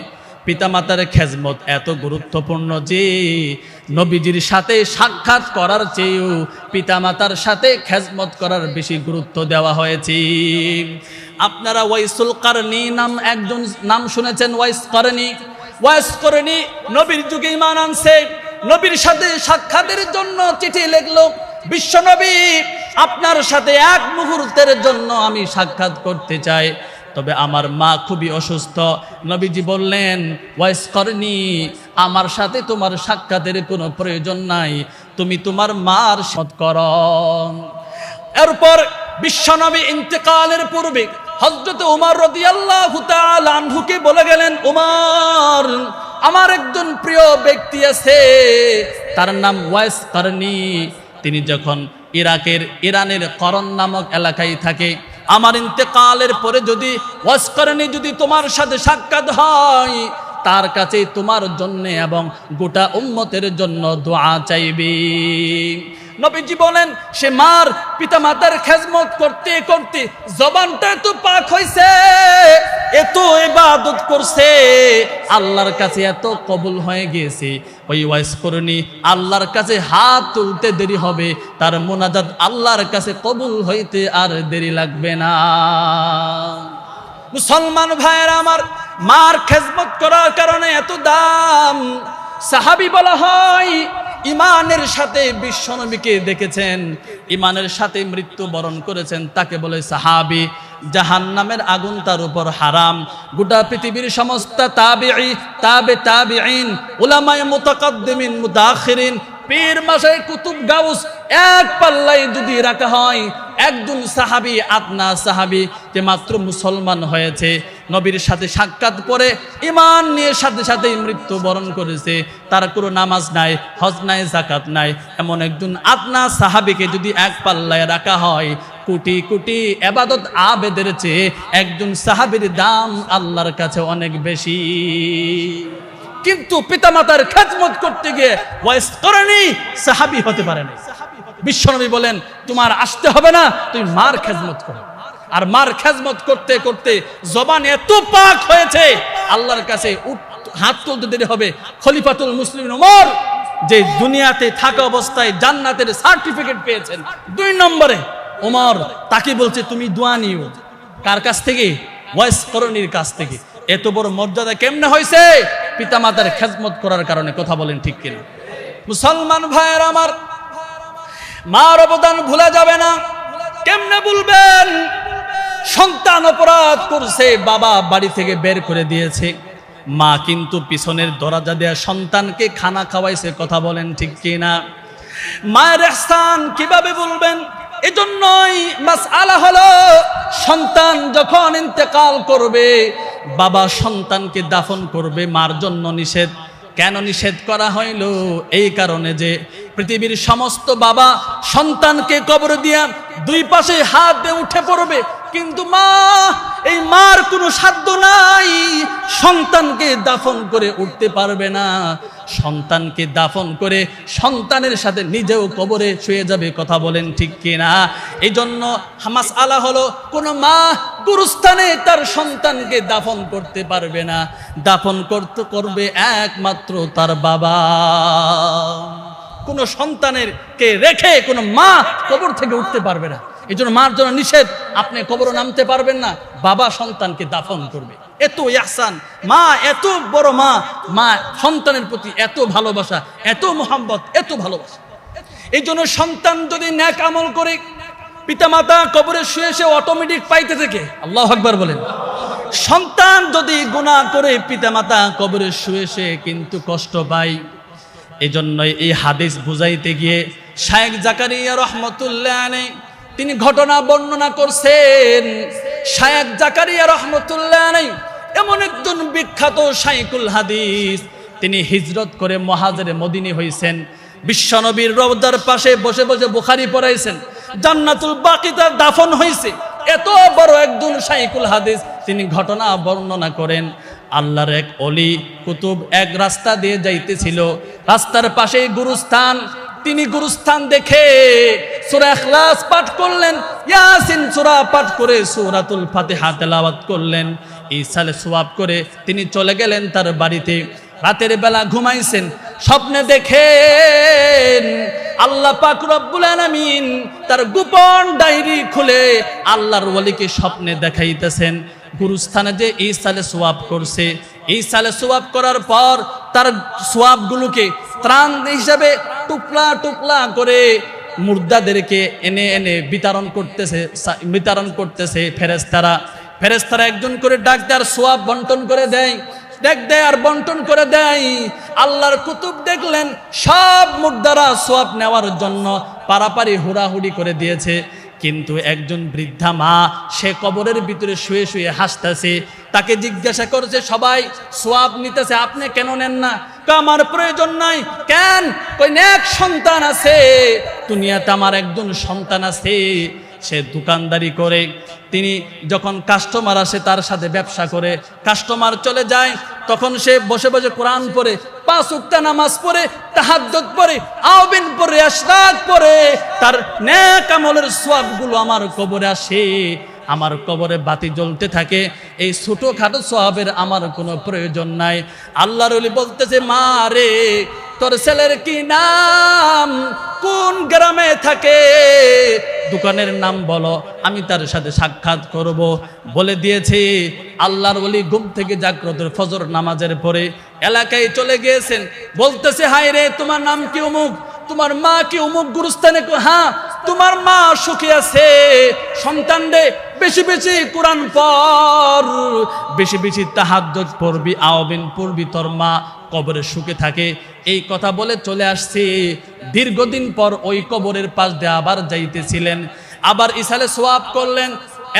পিতামাতার খেজমত এত গুরুত্বপূর্ণ যে নবীজির সাথে সাক্ষাৎ করার চেয়েও পিতামাতার সাথে খেজমত করার বেশি গুরুত্ব দেওয়া হয়েছে। আপনারা ওয়াইসুল কারনি একজন নাম শুনেছেন? ওয়াইস কারনি নবীর যুগে ঈমান আনছে, নবীর সাথে সাক্ষাতের জন্য চিঠি লিখলো, বিশ্বনবী আপনার সাথে 1 মুহূর্তের জন্য আমি সাক্ষাৎ করতে চাই, তবে আমার মা খুবই অসুস্থ। নবীজি বললেন ওয়াইস করনি, আমার সাথে তোমার সাক্ষাতের কোনো প্রয়োজন নাই, তুমি তোমার মার সাথ করো। এরপর বিশ্বনবী ইন্তেকালের পূর্বে হযরত ওমর রাদিয়াল্লাহু তাআলা আনহুকে বলে গেলেন, ওমর, আমার একজন প্রিয় ব্যক্তি আছে, তার নাম ওয়াইস করনি। তিনি যখন ইরানের করন নামক এলাকায় থাকে, আমার ইন্তেকালের পরে যদি ওয়াইস করনি যদি তোমার সাথে সাক্ষাৎ হয়, তার কাছে তোমার জন্য এবং গোটা উম্মতের জন্য দোয়া চাইবি। নবীজি বলেন সে মার পিতা মাতার খেজমত করতে করতে জবানটা এত পাক হইছে, এত ইবাদত করছে, আল্লাহর কাছে এত কবুল হয়ে গিয়েছে, ওই ওয়াইস করনি আল্লাহর কাছে হাত তুলতে দেরি হবে, তার মুনাজাত আল্লাহর কাছে কবুল হইতে আর দেরি লাগবে না। মুসলমান ভাইয়েরা আমার, মার খেজমত করার কারণে এত দাম। সাহাবী বলা হয় ইমানের সাথে বিশ্বনবীকে দেখেছেন, ইমানের সাথে মৃত্যু বরণ করেছেন, তাকে বলে সাহাবী। জাহান্নামের আগুন তার উপর হারাম। গোটা পৃথিবীর সমস্ত তাবিঈ, তাবিঈন, উলামায়ে মুতাকাদ্দিমিন, মুতাআখিরিন, পীর, মাশায়েখ, কুতুব, গাউস এক পাল্লায় যদি রাখা হয়, একজন সাহাবী, আদনা সাহাবী যে মাত্র মুসলমান হয়েছে, নবীর সাথে সাক্ষাৎ করে ঈমান নিয়ে সাথে সাথেই মৃত্যু বরণ করেছে, তার কোনো নামাজ নাই, হজ নাই, যাকাত নাই, এমন একজন আদনা সাহাবীকে যদি এক পাল্লায় রাখা হয়, কোটি কোটি ইবাদত আবেদের চেয়ে একজন সাহাবীর দাম আল্লাহর কাছে অনেক বেশি। কিন্তু পিতামাতার খেদমত করতে গিয়ে ওয়াইস করেনি, সাহাবী হতে পারে না। বিশ্বনবী বলেন তোমার আসতে হবে না, তুমি মার খেদমত করো। আর মার খেদমত করতে করতে জবান এত পাক হয়েছে, আল্লাহর কাছে হাত তুলতে দেরি হবে। খলিফাতুল মুসলিমিন ওমর যে দুনিয়াতে থাকা অবস্থায় জান্নাতের সার্টিফিকেট পেয়েছেন, 2 নম্বরে ওমর তাকে বলছে তুমি দোয়া নিও। কার কাছ থেকে? ওয়াইস করণীর কাছ থেকে। এত বড় মর্যাদা কেমনে হয়েছে? পিতামাতার খেদমত করার কারণে। কথা বলেন ঠিক কিনা? মুসলমান ভাইয়ের আমার, মার অবদান ভুলা যাবে না। কেমনে ভুলবেন? সন্তান অপরাধ করছে, বাবা বাড়ি থেকে বের করে দিয়েছে, মা কিন্তু পিছনের দরজা দেয়া সন্তানকে খানা খাওয়াইছে। কথা বলেন ঠিক কিনা? মায়ের ইহসান কিভাবে বলবেন? এজন্যই মাসআলা হলো সন্তান যখন ইন্তেকাল করবে, বাবা সন্তানকে দাফন করবে, মার জন্য নিষেধ। কেন নিষেধ করা হইল? এই কারণে যে পৃথিবীর সমস্ত বাবা সন্তানকে কবর দিয়া 2 পাশে হাত দিয়ে উঠে পড়বে, কিন্তু মা, এই মার কোনো সাধ্য নাই, সন্তানকে দাফন করে উঠতে পারবে না। সন্তানকে দাফন করে সন্তানের সাথে নিজেও কবরে শুয়ে যাবে। কথা বলেন ঠিক কিনা? এই জন্য মাসআলা হলো কোন মা গুরুস্থানে তার সন্তানকে দাফন করতে পারবে না, দাফন করবে একমাত্র তার বাবা। কোন সন্তানের কে রেখে কোন মা কবর থেকে উঠতে পারবে না। এই জন্য মার জন্য নিষেধ, আপনি কবরে নামতে পারবেন না, বাবা সন্তানকে দাফন করবে। এত ইহসান, মা এত বড়, মা সন্তানের প্রতি এত ভালোবাসা, এত মোহাম্মত, এত ভালোবাসা। এই জন্য সন্তান যদি নেক আমল করে, পিতামাতা কবরে শুয়ে সে অটোমেটিক পাইতে থাকে। আল্লাহু আকবার বলেন। সন্তান যদি গুনাহ করে, পিতামাতা কবরে শুয়ে সে কিন্তু কষ্ট পায়। এই জন্যই এই হাদিস বুঝাইতে গিয়ে শায়েখ জাকারিয়া রহমতুল্লাহ আলাইহি তিনি ঘটনা বর্ণনা করছেন। শায়েখ জাকারিয়া রহমতুল্লাহ আলাইহি এমন একজন বিখ্যাত শাইখুল হাদিস, তিনি হিজরত করে মুহাজিরে মদিনী হয়েছেন। বিশ্বনবীর রওজার পাশে বসে বসে বুখারী পড়াইছেন, জান্নাতুল বাকিতে দাফন হয়েছে। এত বড় একজন শাইখুল হাদিস, তিনি ঘটনা বর্ণনা করেন। আল্লাহর এক ওলি কুতুব এক রাস্তা দিয়ে যাইতেছিল, রাস্তার পাশেই গুরুস্থান। তিনি গুরুস্থান দেখে সূরা ইখলাস পাঠ করলেন, ইয়াসিন সূরা পাঠ করে সূরাতুল ফাতিহা তেলাওয়াত করলেন। ইসালে সওয়াব করে তিনি চলে গেলেন তার বাড়িতে। রাতের বেলা ঘুমাইছেন, স্বপ্নে দেখেন আল্লাহ পাক রব্বুল আলামিন তার গোপন ডায়েরি খুলে আল্লাহর ওলিকে স্বপ্নে দেখাইতেছেন গুরুস্থানে যে ইসালে সওয়াব করছে। ইসালে সওয়াব করার পর তার সওয়াবগুলোকে ত্রাণ হিসাবে টুকরা টুকরা করে মুর্দাদেরকে এনে এনে বিতরণ করতেছে ফেরেশতারা। ফেরেশতারা একজন করে ডাক দেয় আর সওয়াব বন্টন করে দেয়, আর বন্টন করে দেয়। আল্লাহর কুতুব দেখলেন সব মুর্দারা সওয়াব নেওয়ার জন্য পারাপারি হুড়াহুড়ি করে দিয়েছে, কিন্তু একজন বৃদ্ধা মা সে কবরের ভিতরে শুয়ে শুয়ে হাসতেছে। তাকে জিজ্ঞাসা করছে, সবাই সওয়াব নিতেছে, আপনি কেন নেন না? আমার প্রয়োজন নাই। কেন? কই নেক সন্তান আছে দুনিয়াতে, আমার একজন সন্তান আছে, সে দোকানদারি করে, তিনি যখন কাস্টমার আসে তার সাথে ব্যবসা করে, কাস্টমার চলে যায়, তখন সে বসে বসে কোরআন পড়ে, 5 ওয়াক্ত নামাজ পড়ে, তাহাজ্জুদ পড়ে, আওবিন পড়ে, ইশরাক পড়ে, তার নেক আমলের সওয়াবগুলো আমার কবরে আসে, আমার কবরে বাতি জ্বলতে থাকে। এই ছোটখাটো সওয়াবের আমার কোনো প্রয়োজন নাই। আল্লাহর ওলি বলতেছে, মা রে, তোর ছেলের কি নাম, কোন গ্রামে থাকে, দোকানের নাম বলো, আমি তার সাথে সাক্ষাৎ করব। বলে দিয়েছে। আল্লাহর ওলি ঘুম থেকে জাগ্রত ফজর নামাজের পরে এলাকায় চলে গিয়েছেন। বলতেছে, হায় রে, তোমার নাম কি অমুক, তোমার মা কি অমুক গুরুস্থানে? হ্যাঁ, তোমার মা সুখী আছে। সন্তান রে, বেশি বেশি কোরআন পড়, বেশি বেশি তাহাজ্জুদ পড়বি, আওবিন পড়বি, তোর মা কবরে সুখে থাকে। এই কথা বলে চলে আসছে। দীর্ঘদিন পর ওই কবরের পাশ দিয়ে আবার যাইতেছিলেন, আবার ইসালে সোয়াব করলেন।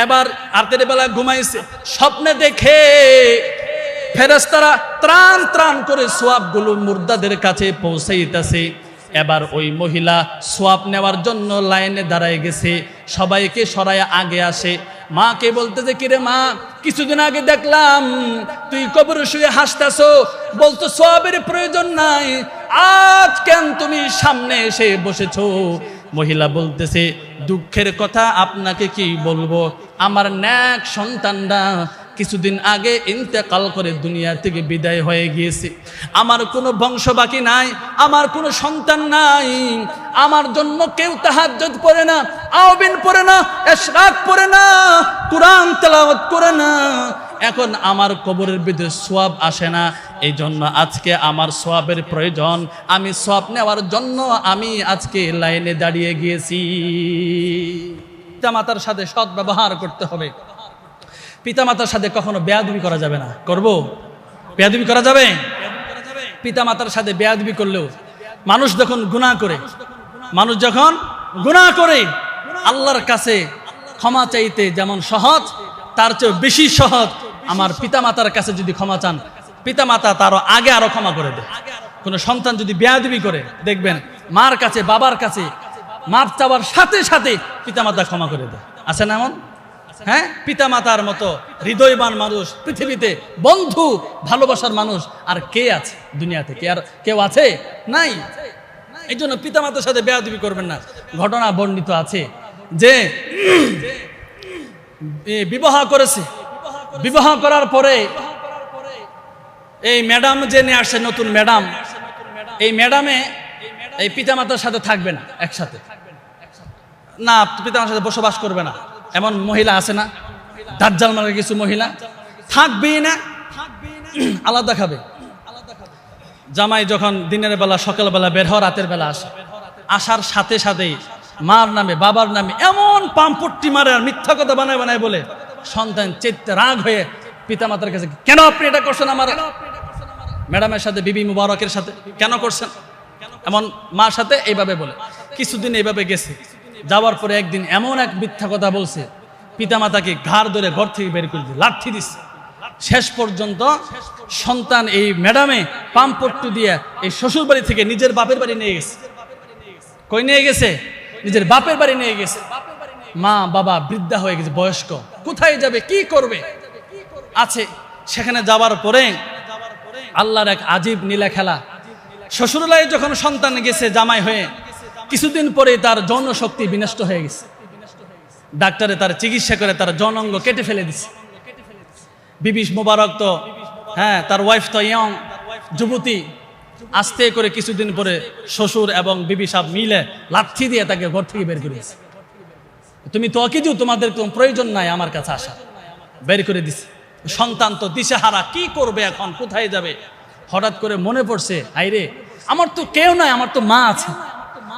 এবার রাতের বেলা ঘুমাইছে, স্বপ্নে দেখে ফেরেশতারা ত্রাণ ত্রাণ করে সোয়াবগুলো মুর্দাদের কাছে পৌঁছাইতেছে। এবার ওই মহিলা সোয়াব নেওয়ার জন্য লাইনে দাঁড়ায় গেছে, সবাইকে সরায় আগে আসে। মাকে বলতেছে, কিরে মা, কিছুদিন আগে দেখলাম তুই কবরে শুয়ে হাসতেছো, বলতো সোয়াবের প্রয়োজন নাই, আজ কেন তুমি সামনে এসে বসেছো? মহিলা বলতেছে, দুঃখের কথা আপনাকে কি বলবো, আমার নেক সন্তানরা কিছুদিন আগে ইন্তেকাল করে দুনিয়া থেকে বিদায় হয়ে গিয়েছে। আমার কোনো বংশ বাকি নাই, আমার কোনো সন্তান নাই, আমার জন্য কেউ তাহাজ্জুদ পড়ে না, আওবিন পড়ে না, ইশরাক পড়ে না, কোরআন তেলাওয়াত করে না। এখন আমার কবরের ভিতরে সওয়াব আসে না, এই জন্য আজকে আমার সওয়াবের প্রয়োজন। আমি সওয়াব নেওয়ার জন্য আমি আজকে লাইনে দাঁড়িয়ে গিয়েছি। পিতামাতার সাথে সৎ ব্যবহার করতে হবে। পিতামাতার সাথে কখনো বেয়াদবি করা যাবে না। করব? বেয়াদবি করা যাবে? পিতামাতার সাথে বেয়াদবি করলেও মানুষ যখন গুনাহ করে আল্লাহর কাছে ক্ষমা চাইতে যেমন সহজ, তার চেয়ে বেশি সহজ আমার পিতামাতার কাছে যদি ক্ষমা চান, পিতামাতা তারও আগে আরো ক্ষমা করে দেয়। কোনো সন্তান যদি বেয়াদবি করে, দেখবেন মার কাছে, বাবার কাছে মাপ চাওয়ার সাথে সাথে পিতামাতা ক্ষমা করে দেয়। আছে না এমন? হ্যাঁ, পিতামাতার মতো হৃদয়বান মানুষ পৃথিবীতে, বন্ধু ভালোবাসার মানুষ আর কে আছে দুনিয়াতে? কে আর কেউ আছে? নাই। এই জন্য পিতামাতার সাথে বেয়াদবি করবেন না। ঘটনা বর্ণিত আছে যে বিবাহ করেছে, বিবাহ করার পরে এই ম্যাডাম যে নিয়ে আসছে, নতুন ম্যাডাম, এই ম্যাডামে এই পিতামাতার সাথে থাকবে না, একসাথে না, পিতামাতার সাথে বসবাস করবে না। এমন মহিলা আছে না, দাজ্জাল মার্কা কিছু মহিলা, থাকবেই না, আলাদা খাবে। জামাই যখন দিনের বেলা সকালবেলা বের হয়, রাতের বেলা আসে, আসার সাথে সাথেই মার নামে বাবার নামে এমন পাম্পট্টি মারে আর মিথ্যা কথা বানায় বানায় বলে, সন্তান চেতে রাগ হয়ে পিতামাতার কাছে, কেন আপনি এটা করছেন আমার ম্যাডামের সাথে, বিবি মুবারকের সাথে কেন করছেন? এমন মার সাথে এইভাবে বলে। কিছুদিন এইভাবে গেছে, যাওয়ার পরে একদিন এমন এক মিথ্যা কথা বলছে, পিতামাতাকে ঘাড় ধরে ঘর থেকে বের করে দিয়ে লাঠি দিচ্ছে। শেষ পর্যন্ত সন্তান এই ম্যাডামে পাম্পট্টু দিয়ে এই শ্বশুর বাড়ি থেকে নিজের বাপের বাড়ি নিয়ে গেছে। কই নিয়ে গেছে? নিজের বাপের বাড়ি নিয়ে গেছে। মা বাবা বৃদ্ধা হয়ে গেছে, বয়স্ক, কোথায় যাবে, কি করবে আছে। সেখানে যাওয়ার পরে আল্লাহর এক আজীব নীলা খেলা। শ্বশুরালয়ে যখন সন্তান গেছে জামাই হয়ে, কিছুদিন পরে তার যৌন শক্তি বিনষ্ট হয়ে গেছে। ডাক্তারে তার চিকিৎসা করে তার যৌনাঙ্গ কেটে ফেলে দিছে। বিবি মোবারক তো, হ্যাঁ, তার ওয়াইফ তো ইয়ং যুবতী, আস্তে করে কিছুদিন পরে শ্বশুর এবং বিবি সাহেব মিলে লাঠি দিয়ে তাকে ঘর থেকে বের করে দিছে। তুমি তো অকিজু, তোমাদের কোনো প্রয়োজন নাই আমার কাছে আসা, বের করে দিছে। সন্তান তো দিশেহারা, কি করবে এখন, কোথায় যাবে? হঠাৎ করে মনে পড়ছে, আইরে আমার তো কেউ নাই, আমার তো মা আছে,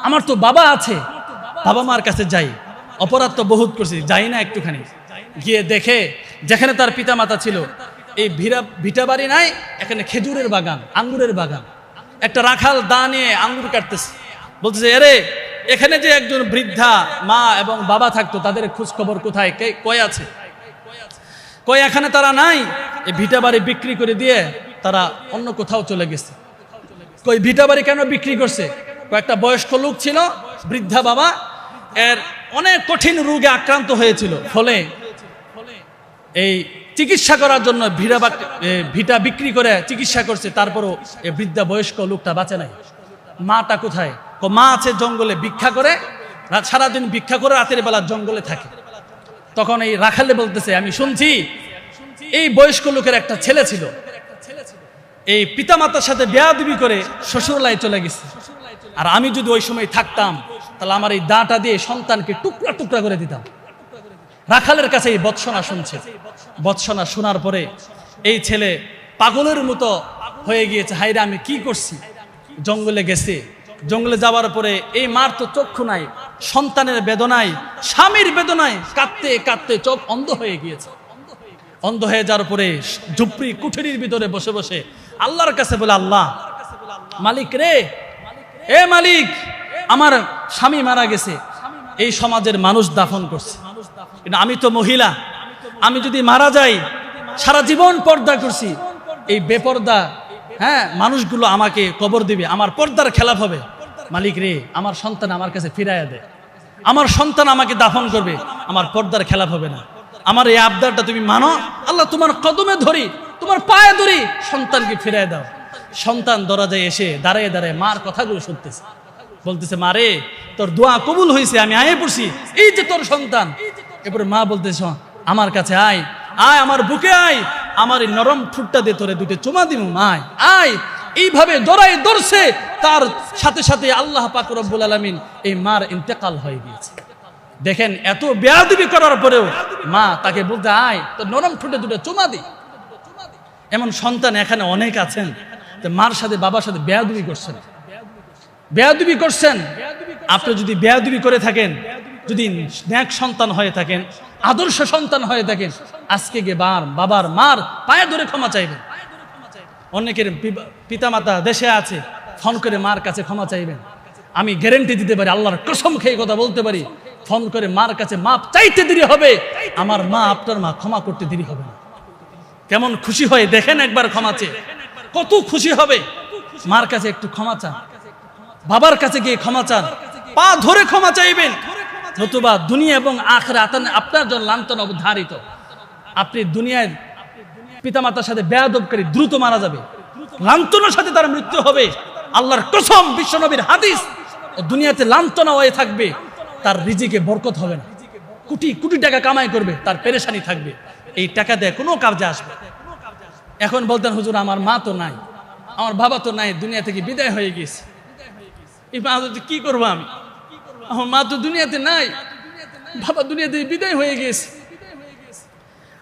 আমার তো বাবা আছে, বাবা মার কাছে যাই। অপরাধ তো বহুত করছি, যাই না একটুখানি। গিয়ে দেখে যেখানে তার পিতা মাতা ছিল, এই ভিটা বাড়ি নাই, এখানে খেজুরের বাগান, আঙ্গুরের বাগান। একটা রাখাল দা নিয়ে আঙ্গুর কাটতেছে, বলতেছে, এরে এখানে যে একজন বৃদ্ধা মা এবং বাবা থাকতো, তাদের খোঁজ খবর কোথায়, কই আছে? কই এখানে তারা নাই। এই ভিটা বাড়ি বিক্রি করে দিয়ে তারা অন্য কোথাও চলে গেছে। কই ভিটা বাড়ি কেন বিক্রি করছে? কয়েকটা বয়স্ক লোক ছিল, বৃদ্ধা বাবা, এর অনেক কঠিন রোগে আক্রান্ত হয়েছিল, ফলে এই চিকিৎসা করার জন্য ভিটা বিক্রি করে চিকিৎসা করছে, তারপরও এই বৃদ্ধা বয়স্ক লোকটা বাঁচে নাই। মাটা কোথায়? মা আছে জঙ্গলে, ভিক্ষা করে, সারাদিন ভিক্ষা করে রাতের বেলা জঙ্গলে থাকে। তখন এই রাখালে বলতেছে, আমি শুনছি এই বয়স্ক লোকের একটা ছেলে ছিল, এই পিতামাতার সাথে বেয়াদবি করে শ্বশুরালয়ে চলে গেছে, আর আমি যদি ওই সময় থাকতাম তাহলে আমার এই দাঁটা দিয়ে সন্তানকে টুকরা টুকরা করে দিতাম। রাখালের কাছে এই বৎসনা শুনছে। বৎসনা শোনার পরে এই ছেলে পাগলের মতো হয়ে গিয়েছে, হায়রে আমি কি করছি। জঙ্গলে গেছে, জঙ্গলে যাওয়ার পরে এই মার তো চক্ষু নাই, সন্তানের বেদনায়, স্বামীর বেদনায় কাঁদতে কাঁদতে চোখ অন্ধ হয়ে গিয়েছে। অন্ধ হয়ে যাওয়ার পরে ঝুপড়ি কুঠুরির ভিতরে বসে বসে আল্লাহর কাছে বলে, আল্লাহ মালিক রে, এ মালিক, আমার স্বামী মারা গেছে, এই সমাজের মানুষ দাফন করছে, কিন্তু আমি তো মহিলা, আমি যদি মারা যাই, সারা জীবন পর্দা করছি, এই বেপর্দা মানুষগুলো আমাকে কবর দিবে, আমার পর্দার খেলাফ হবে। মালিক রে, আমার সন্তান আমার কাছে ফিরাইয়া দে, আমার সন্তান আমাকে দাফন করবে, আমার পর্দার খেলাফ হবে না। আমার এই আবদারটা তুমি মানো, আল্লাহ তোমার কদমে ধরি, তোমার পায়ে ধরি, সন্তানকে ফিরাই দাও। সন্তান দরজায় এসে দাঁড়িয়ে দাঁড়িয়ে মার কথাগুলো শুনতেছে, বলতেছে, মা রে, তোর দোয়া কবুল হয়েছে, আমি আয়ে পড়ছি, এই যে তোর সন্তান। এরপরে মা বলতেছ, আমার কাছে আয়, আয় আমার বুকে আয়, আমার এই নরম ঠুটটা দিয়ে তোরে দুটো চুমা দিমু, আয় আয়। এইভাবে জড়াই ধরছে, তার সাথে সাথে আল্লাহ পাক রব্বুল আলামিন এই মার ইন্তেকাল হয়ে গিয়েছে। দেখেন, এত বেয়াদবি করার পরেও মা তাকে বলতে, আয় তোর নরম ঠুটে দুটো চুমা দি। এমন সন্তান এখানে অনেক আছেন, মার সাথে বাবার সাথে বেয়াদবি করছেন, বেয়াদবি করছেন। আপনি যদি বেয়াদবি করে থাকেন, যদি নেক সন্তান হয়ে থাকেন, আদর্শ সন্তান হয়ে থাকেন, আজকে গিয়ে বাবার মার পায়ে ধরে ক্ষমা চাইবেন। অনেকের পিতামাতা দেশে আছে, ফোন করে মার কাছে ক্ষমা চাইবেন। আমি গ্যারেন্টি দিতে পারি, আল্লাহর কসম খেয়ে কথা বলতে পারি, ফোন করে মার কাছে মাপ চাইতে দেরি হবে, আমার মা আপনার মা ক্ষমা করতে দেরি হবে না। কেমন খুশি হয় দেখেন, একবার ক্ষমা চেয়ে কত খুশি হবে। মার কাছে একটু ক্ষমা চান, বাবার কাছে গিয়ে ক্ষমা চান, পা ধরে ক্ষমা চাইবেন, নতুবা দুনিয়া এবং আখিরাত আপনার জন্য লাঞ্ছনা অবধারিত। আপনি দুনিয়ায় পিতামাতার সাথে বেয়াদবকারী দ্রুত মারা যাবে, লাঞ্ছনার সাথে তার মৃত্যু হবে। আল্লাহর কসম, বিশ্বনবীর হাদিস, দুনিয়াতে লাঞ্ছনা হয়ে থাকবে, তার রিজিকে বরকত হবে না, কোটি কোটি টাকা কামাই করবে, তার পেরেশানি থাকবে, এই টাকা দিয়ে কোনো কাজে আসবে। এখন বলতেন, হুজুর আমার মা তো নাই, আমার বাবা তো নাই, দুনিয়া থেকে বিদায় হয়ে গেছে, এই মা কি করবো আমি, আমার মা তো দুনিয়াতে নাই, বাবা দুনিয়া থেকে বিদায় হয়ে গেছে,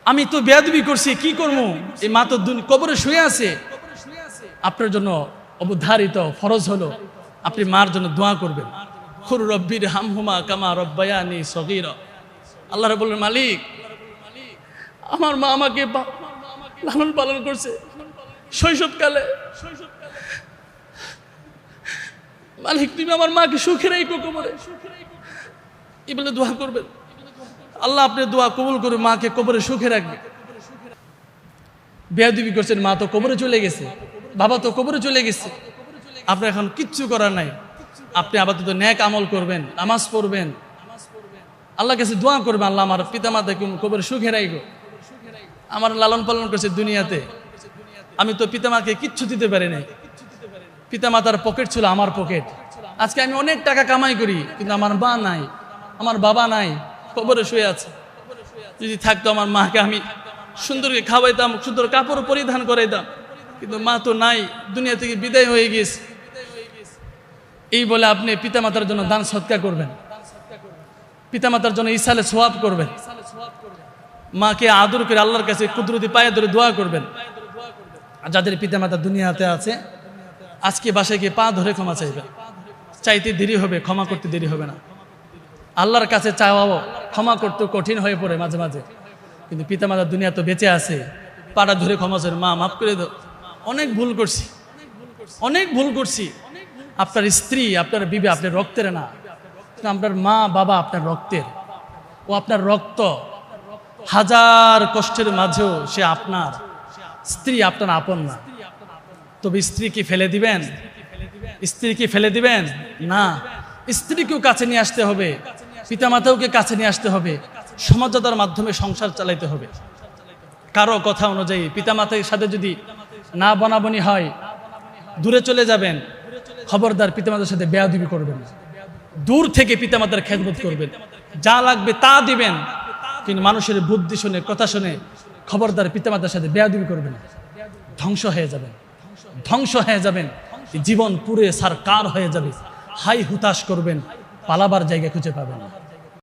আমি তো বেয়াদবি করছি, কি করবো, এই মা তো কবরে শুয়ে আছে। আপনার জন্য অবধারিত ফরজ হলো আপনি মার জন্য দোয়া করবেন, খুর রব্বির হামহুমা কামা রব্বায়ানি সগীরা। আল্লাহ বললেন, মালিক আমার মা আমাকে লালন পালন করছে শৈশবকালে, মালিক তুমি আমার মাকে সুখে রাখো কবরে, এই বলে দোয়া করবেন। আল্লাহ আপনি দোয়া কবুল করে মাকে কবরে সুখে রাখবে। বেয়াদবি করছেন, মা তো কবরে চলে গেছে, বাবা তো কবরে চলে গেছে, আপনার এখন কিচ্ছু করার নাই। আপনি আপাতত নেক আমল করবেন, নামাজ পড়বেন, আল্লাহর কাছে দোয়া করবেন, আল্লাহ আমার পিতা মাতাকে কবরে সুখে রাখো, আমার লালন পালন করছে দুনিয়াতে, আমি তো পিতামাকে কিচ্ছু দিতে পারি নাই, পিতামাতার পকেট ছিল আমার পকেট, আজকে আমি অনেক টাকা কামাই করি, কিন্তু আমার মা নাই, আমার বাবা নাই, কবরে শুয়ে আছে। যদি থাকতো আমার মাকে আমি সুন্দরকে খাওয়াইতাম, সুন্দর কাপড় পরিধান করাইতাম, কিন্তু মা তো নাই, দুনিয়া থেকে বিদায় হয়ে গেছে। এই বলে আপনি পিতামাতার জন্য দান সৎকার করবেন, পিতামাতার জন্য ইসালে সোয়াব করবেন, মাকে আদর করে আল্লাহর কাছে কুদরতি পায়ে ধরে দোয়া করবেন। আর যাদের পিতামাতা দুনিয়াতে আছে, আজকে বাসায় গিয়ে পা ধরে ক্ষমা চাইবেন, চাইতে দেরি হবে, ক্ষমা করতে দেরি হবে না। আল্লাহর কাছে চাওয়াও ক্ষমা করতে কঠিন হয়ে পড়ে মাঝে মাঝে, কিন্তু পিতামাতা দুনিয়া তো বেঁচে আছে, পাড়া ধরে ক্ষমা চাই, মা মাফ করে দাও, অনেক ভুল করছি, অনেক ভুল করছি। আপনার স্ত্রী, আপনার বিবি আপনার রক্তের না, আপনার মা বাবা আপনার রক্তের, ও আপনার রক্ত, হাজার কষ্টের মাঝেও সে আপনার স্ত্রী, আপনার আপন না। তবে স্ত্রীকে ফেলে দিবেন, স্ত্রীকে ফেলে দিবেন না, স্ত্রীকেও কাছে নিয়ে আসতে হবে, পিতামাতাকে কাছে নিয়ে আসতে হবে, সমঝোতার মাধ্যমে সংসার চালাইতে হবে। কারো কথা অনুযায়ী পিতামাতার সাথে যদি না বনাবনি হয়, দূরে চলে যাবেন। খবরদার পিতামাতার সাথে বেয়াদবি করবেন না। দূর থেকে পিতামাতার খেদমত করবেন, যা লাগবে তা দিবেন, কিন্তু মানুষের বুদ্ধি শুনে, কথা শুনে খবরদার পিতামাতার সাথে বেয়াদবি করবেন না। ধ্বংস হয়ে যাবেন, ধ্বংস হয়ে যাবেন, জীবন পুরে সারকার হয়ে যাবে। হাই হুতাশ করবেন, পালাবার জায়গা খুঁজে পাবেন না।